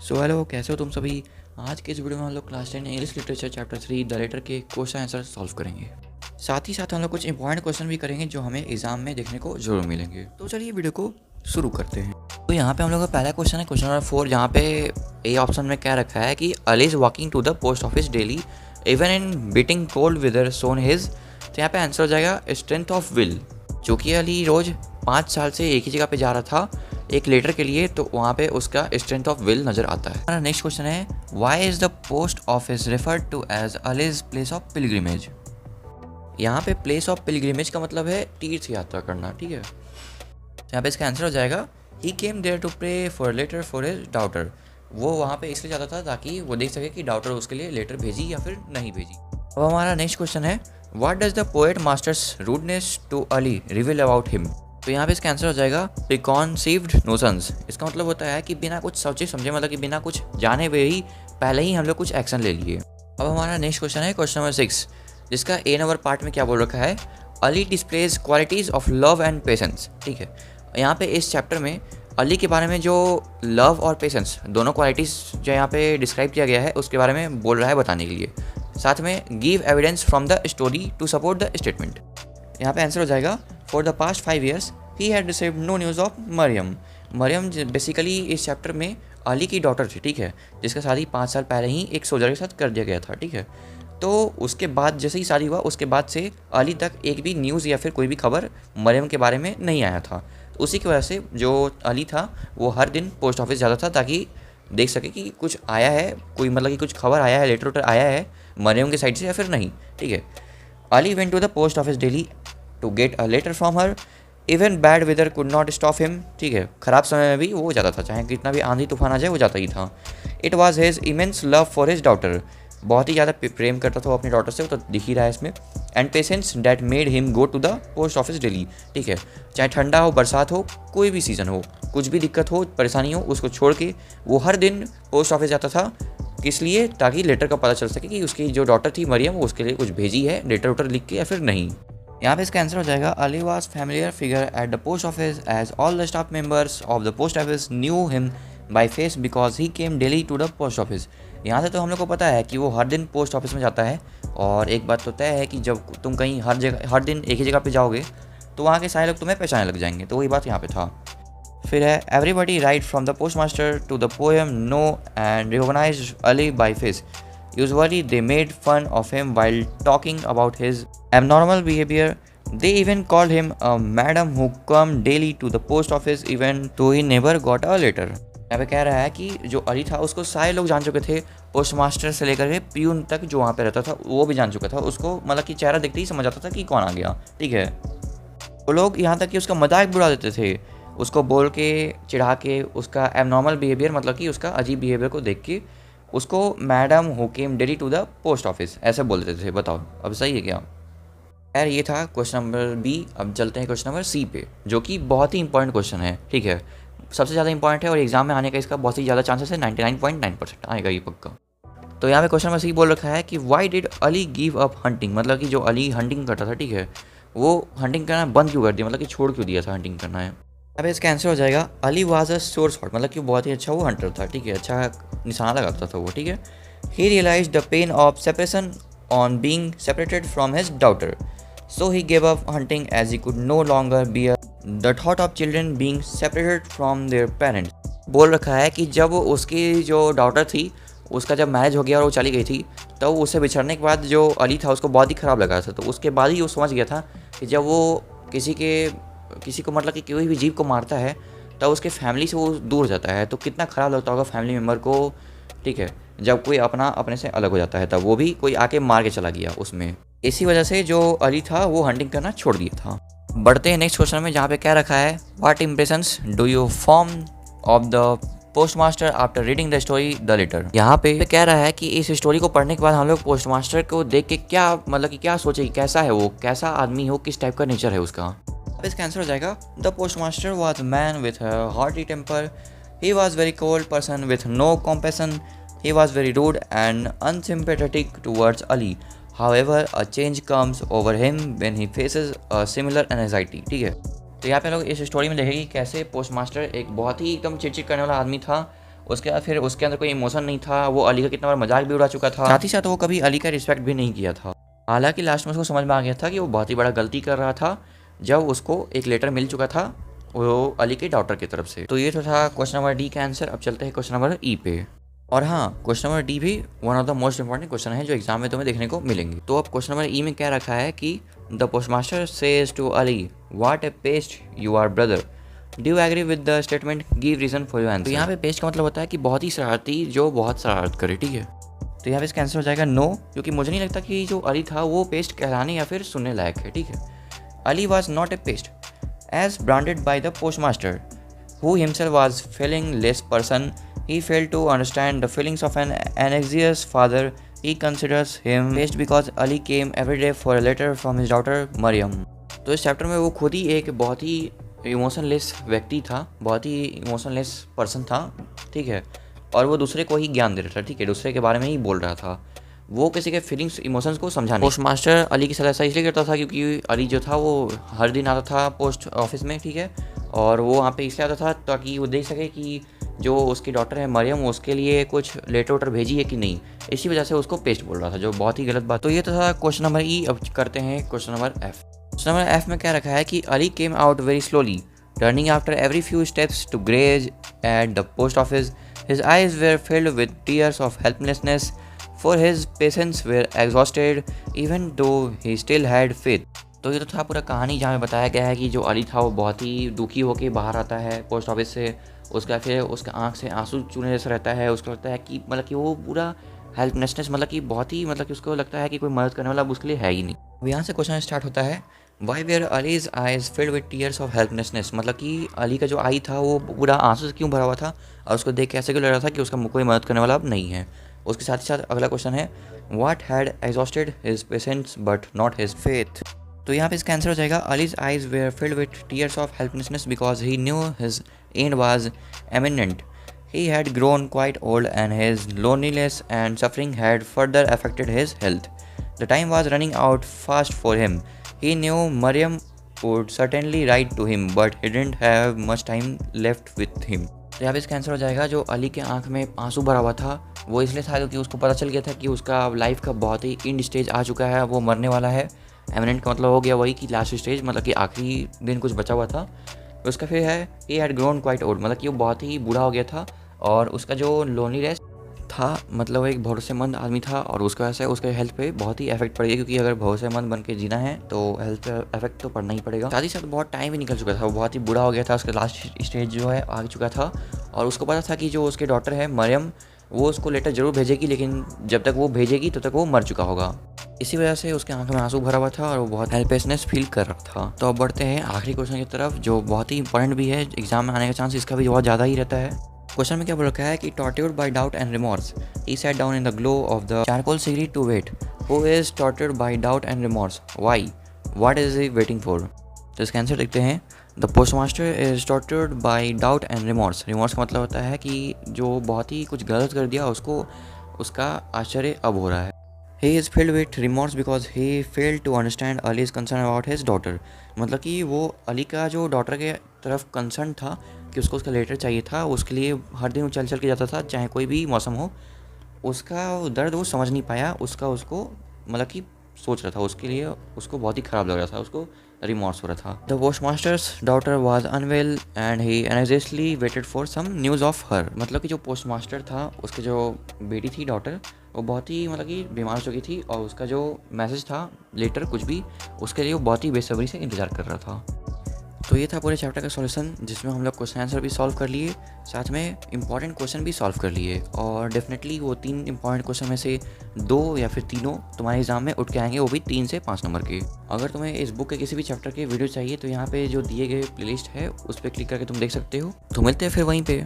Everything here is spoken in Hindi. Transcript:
सो हेलो, कैसे हो तुम सभी। आज के इस वीडियो में हम लोग class 10 English literature chapter 3 the letter के क्वेश्चन आंसर सॉल्व करेंगे। साथ ही साथ हम लोग कुछ इंपॉर्टेंट क्वेश्चन भी करेंगे जो हमें एग्जाम में देखने को जरूर मिलेंगे। तो चलिए वीडियो को शुरू करते हैं। तो यहाँ पे हम लोग का पहला क्वेश्चन है क्वेश्चन नंबर 4, जहाँ पे ए ऑप्शन में क्या रखा है कि Ali is walking to the post office daily even in biting cold weather son his. तो यहाँ पे आंसर हो जाएगा स्ट्रेंथ ऑफ विल, जो कि अली रोज 5 साल से एक ही जगह पे जा रहा था एक लेटर के लिए, तो वहाँ पे उसका स्ट्रेंथ ऑफ विल नजर आता है। हमारा नेक्स्ट क्वेश्चन है why is the post office referred to as Ali's place of pilgrimage. यहाँ पे प्लेस ऑफ पिलग्रिमेज का मतलब है तीर्थ यात्रा करना, ठीक है। तो यहाँ पे इसका आंसर हो जाएगा he came there to pray for letter for his daughter. वो वहाँ पे इसलिए जाता था ताकि वो देख सके कि डाउटर उसके लिए लेटर भेजी या फिर नहीं भेजी। अब हमारा नेक्स्ट क्वेश्चन है what does the post master's rudeness to Ali reveal about him. तो यहाँ पे इसका आंसर हो जाएगा प्रीकॉन्सीव्ड नोशंस। इसका मतलब होता है कि बिना कुछ सोचे समझे, मतलब कि बिना कुछ जाने हुए ही पहले ही हम लोग कुछ एक्शन ले लिए। अब हमारा नेक्स्ट क्वेश्चन है क्वेश्चन नंबर 6, जिसका ए नंबर पार्ट में क्या बोल रखा है Ali displays qualities of love and patience, ठीक है। यहाँ पे इस चैप्टर में अली के बारे में जो लव और पेशेंस दोनों क्वालिटीज़ जो यहाँ पे डिस्क्राइब किया गया है उसके बारे में बोल रहा है बताने के लिए। साथ में give evidence from the story to support the statement. यहाँ पे आंसर हो जाएगा for the past 5 years he had received no news of Miriam. Miriam basically इस चैप्टर में अली की डॉटर थी, ठीक है, जिसका शादी 5 साल पहले ही एक सोल्जर के साथ कर दिया गया था, ठीक है। तो उसके बाद जैसे ही शादी हुआ उसके बाद से अली तक एक भी न्यूज़ या फिर कोई भी खबर मरियम के बारे में नहीं आया था। उसी की वजह से जो अली था वो हर दिन पोस्ट ऑफिस जाता था ताकि देख सके कि कुछ आया है, कोई मतलब कि कुछ खबर आया है, लेटर आया है मरियम के साइड से या फिर नहीं, ठीक है। Ali went to the post office daily to get a letter from her even bad weather could not stop him, ठीक है। ख़राब समय में भी वो जाता था, चाहे कितना भी आंधी तूफान आ जाए वो जाता ही था। It was his immense love for his daughter, बहुत ही ज़्यादा प्रेम करता था वो अपनी डॉटर से, वो तो दिख ही रहा है इसमें। And patience that made him go to the post office daily, ठीक है। चाहे ठंडा हो, बरसात हो, कोई भी सीज़न हो, कुछ भी दिक्कत हो, परेशानी हो, उसको छोड़ के वो हर दिन पोस्ट ऑफिस जाता था। किस लिए? ताकि लेटर का पता चल सके कि उसकी जो डॉटर थी मरियम वो उसके लिए कुछ भेजी है लेटर उटर लिख के या फिर नहीं। यहाँ पे इसका आंसर हो जाएगा Ali was familiar figure at the post office as all the staff members of the post office knew him by face because he came daily to the post office. यहाँ से तो हम लोग को पता है कि वो हर दिन पोस्ट ऑफिस में जाता है, और एक बात तो तय है कि जब तुम कहीं हर दिन एक ही जगह पे जाओगे तो वहाँ के सारे लोग तुम्हें पहचानने लग जाएंगे, तो वही बात यहाँ पे था। फिर है everybody right from the post master to the peon knew and recognise Ali by face. Usually they made fun of him while talking about his abnormal behavior. They even called him a madam who come daily to the post office even though he never got a letter. यहाँ पे कह रहा है कि जो अली था उसको सारे लोग जान चुके थे, पोस्ट मास्टर से लेकर के प्यून तक जो वहाँ पे रहता था वो भी जान चुका था। उसको मतलब कि चेहरा देखते ही समझ आता था कि कौन आ गया, ठीक है। वो लोग यहाँ तक कि उसका मजाक भी उड़ा देते थे, उसको बोल के चिढ़ा के उसका एबनॉर्मल बिहेवियर मतलब कि उसका अजीब बिहेवियर को देख के उसको madam who came daily to the post office ऐसे बोल देते थे। बताओ अब सही है क्या? यार ये था क्वेश्चन नंबर बी। अब चलते हैं क्वेश्चन नंबर सी पे, जो कि बहुत ही इंपॉर्टेंट क्वेश्चन है, ठीक है। सबसे ज़्यादा इंपॉर्टेंट है और एग्जाम में आने का इसका बहुत ही ज़्यादा चांसेस है, 99.9% आएगा ये पक्का। तो यहाँ पे क्वेश्चन नंबर सी बोल रखा है कि why did Ali give up hunting, मतलब कि जो अली हंटिंग करता था, ठीक है, वो हंटिंग करना बंद क्यों कर दिया, मतलब कि छोड़ क्यों दिया था हंटिंग करना है। अब इसका आंसर हो जाएगा अली वाज अ सोर शॉट, मतलब कि बहुत ही अच्छा वो हंटर था, ठीक है, अच्छा निशाना लगाता था वो, ठीक है। He realise the pain of separation on being separated from his daughter, so he gave up hunting as he could no longer bear the thought of children being separated from their parents. बोल रखा है कि जब उसकी जो डॉटर थी उसका जब मैरिज हो गया और वो चली गई थी, तो उससे बिछड़ने के बाद जो अली था उसको बहुत ही ख़राब लगा था। तो उसके बाद ही वो समझ गया था कि जब वो किसी को मतलब कि कोई भी जीव को मारता है तब उसके फैमिली से वो दूर जाता है, तो कितना ख़राब लगता होगा फैमिली मेम्बर को, ठीक है, जब कोई अपने से अलग हो जाता है, तब वो भी कोई आके मार के चला गया उसमें। इसी वजह से जो अली था वो हंटिंग करना छोड़ दिया था। बढ़ते हैं नेक्स्ट क्वेश्चन में, जहाँ पे क्या रखा है what impressions do you form of the post master after reading the story the letter. यहाँ पे कह रहा है कि इस स्टोरी को पढ़ने के बाद हम लोग पोस्ट मास्टर को देख के क्या मतलब कि क्या सोचे, कैसा है वो, कैसा आदमी हो, किस टाइप का नेचर है उसका। अब इसका आंसर हो जाएगा the post master was man with hearty temper, he was very cold person with no compassion, he was very rude and unsympathetic towards Ali, however a change comes over him when he faces a similar anxiety, ठीक है। तो यहाँ पे लोग इस स्टोरी में देखेंगे कैसे पोस्ट मास्टर एक बहुत ही एकदम चिड़चिड़ करने वाला आदमी था उसके बाद फिर उसके अंदर कोई इमोशन नहीं था, वो अली का कितना बार मजाक भी उड़ा चुका था, साथ ही साथ वो कभी अली का रिस्पेक्ट भी नहीं किया था। हालांकि लास्ट में उसको समझ में आ गया था कि वो बहुत ही बड़ा गलती कर रहा था जब उसको एक लेटर मिल चुका था वो अली के डॉटर की तरफ से। तो ये तो था क्वेश्चन नंबर डी का आंसर। अब चलते हैं क्वेश्चन नंबर ई पे। और हाँ, क्वेश्चन नंबर डी भी one of the most important question है जो एग्जाम में तुम्हें देखने को मिलेंगे। तो अब क्वेश्चन नंबर ई में क्या रखा है कि the postmaster says to Ali what a pest you are brother, do you agree with the statement, give reason for your answer. तो यहाँ पे पेस्ट का मतलब होता है कि बहुत ही शरारती, जो बहुत शरारत करे, ठीक है। तो यहाँ पे इसका आंसर हो जाएगा नो, क्योंकि मुझे नहीं लगता कि जो अली था वो पेस्ट कहलाने या फिर सुनने लायक है, ठीक है। Ali was not a paste as branded by the postmaster, who himself was feelingless person. He failed to understand the feelings of an anxious father. He considers him pest because Ali came every day for a letter from his daughter Maryam. तो इस चैप्टर में वो खुद ही एक बहुत ही इमोशनलेस व्यक्ति था, बहुत ही इमोशनलेस पर्सन था, ठीक है। और वो दूसरे को ही ज्ञान दे रहा था, ठीक है, दूसरे के बारे में ही बोल रहा था, वो किसी के फीलिंग्स इमोशंस को समझा नहीं। पोस्टमास्टर अली की सलाह ऐसा इसलिए करता था क्योंकि अली जो था वो हर दिन आता था पोस्ट ऑफिस में, ठीक है, और वो वहाँ पे इसलिए आता था ताकि वो देख सके कि जो उसकी डॉटर है मरियम उसके लिए कुछ लेटर वेटर भेजी है कि नहीं, इसी वजह से उसको पेस्ट बोल रहा था, जो बहुत ही गलत बात। तो ये तो था क्वेश्चन नंबर ई। अब करते हैं question number F. Question number F में क्या रखा है कि Ali came out very slowly, turning after every few steps to gaze at the post office. His eyes were filled with tears of helplessness, for his patients were exhausted even though he still had faith। तो ये तो था पूरा कहानी जहाँ में बताया गया है कि जो अली था वो बहुत ही दुखी होकर बाहर आता है पोस्ट ऑफिस से, उसका फिर उसका आंख से आंसू चूने जैसा रहता है, उसको लगता है कि मतलब कि वो पूरा हेल्पलेसनेस, मतलब कि बहुत ही, मतलब कि उसको लगता है कि कोई मदद करने वाला अब उसके लिए है ही नहीं। अब यहाँ से क्वेश्चन स्टार्ट होता है, why were Ali's eyes filled with tears of helplessness, मतलब कि अली का जो आई था वो पूरा आंसू से क्यों भरा हुआ था और उसको देख के ऐसे क्यों लग रहा था कि उसका कोई मदद करने वाला अब नहीं है। उसके साथ ही साथ अगला क्वेश्चन है, what had exhausted his patience but not his faith. तो यहाँ पे इसका आंसर हो जाएगा, Ali's eyes were filled with tears of helplessness because he knew his end was imminent. He had grown quite old and his loneliness and suffering had further affected his health. The time was running out fast for him. He knew Maryam would certainly write to him, but he didn't have much time left with him. तो यहाँ पे इसका आंसर हो जाएगा, जो अली के आंख में आंसू भरा हुआ था वो इसलिए था क्योंकि उसको पता चल गया था कि उसका लाइफ का बहुत ही एंड स्टेज आ चुका है, वो मरने वाला है। एमिनेंट का मतलब हो गया वही कि लास्ट स्टेज, मतलब कि आखिरी दिन कुछ बचा हुआ था। उसका फिर है, he had grown quite old, मतलब कि वो बहुत ही बूढ़ा हो गया था और उसका जो लोनलीनेस था, मतलब वो एक भरोसेमंद आदमी था और उसका ऐसा उसके हेल्थ पे बहुत ही इफेक्ट पड़ेगा, क्योंकि अगर भरोसेमंद बन के जीना है तो हेल्थ इफेक्ट तो पड़ना ही पड़ेगा। साथ ही साथ बहुत टाइम भी निकल चुका था, वो बहुत ही बूढ़ा हो गया था, उसका लास्ट स्टेज जो है आ चुका था और उसको पता था कि जो उसके डॉटर है मरियम वो उसको लेटर ज़रूर भेजेगी, लेकिन जब तक वो भेजेगी तब तक वो मर चुका होगा। इसी वजह से उसके आंखों में आंसू भरा हुआ था और वो बहुत हेल्पलेसनेस फील कर रहा था। तो अब बढ़ते हैं आखिरी क्वेश्चन की तरफ, जो बहुत ही इंपॉर्टेंट भी है, एग्जाम में आने का चांस इसका भी बहुत ज़्यादा ही रहता है। क्वेश्चन में क्या बोल रखा है कि tortured by doubt and remorse, he sat down in the glow of the charcoal cigarette to wait. Who is tortured by doubt and remorse, why, what is he waiting for. तो इसका आंसर देखते हैं, the postmaster is tortured by doubt and remorse. Remorse का मतलब होता है कि जो बहुत ही कुछ गलत कर दिया उसको उसका आश्चर्य अब हो रहा है। He is filled with remorse because he failed to understand Ali's concern about his daughter। मतलब कि वो अली का जो डॉटर के तरफ कंसर्न था कि उसको उसका लेटर चाहिए था, उसके लिए हर दिन वो चल चल के जाता था चाहे कोई भी मौसम हो, उसका दर्द वो समझ नहीं पाया, उसको मतलब कि सोच रहा था, उसके लिए उसको बहुत ही ख़राब लग रहा था, उसको रिमोर्स हो रहा था। The postmaster's daughter was unwell and he anxiously waited for some news of her. मतलब कि जो पोस्टमास्टर था उसके जो बेटी थी डॉटर, वो बहुत ही मतलब कि बीमार हो चुकी थी और उसका जो मैसेज था लेटर कुछ भी, उसके लिए वो बहुत ही बेसब्री से इंतज़ार कर रहा था। तो ये था पूरे चैप्टर का सॉल्यूशन, जिसमें हम लोग क्वेश्चन आंसर भी सॉल्व कर लिए, साथ में इंपॉर्टेंट क्वेश्चन भी सॉल्व कर लिए। और डेफिनेटली वो 3 इंपॉर्टेंट क्वेश्चन में से 2 या फिर तीनों तुम्हारे एग्जाम में उठ के आएंगे, वो भी 3 से 5 नंबर के। अगर तुम्हें इस बुक के किसी भी चैप्टर के वीडियो चाहिए तो यहाँ पे जो दिए गए प्लेलिस्ट है उस पर क्लिक करके तुम देख सकते हो। तो मिलते हैं फिर वहीं पे।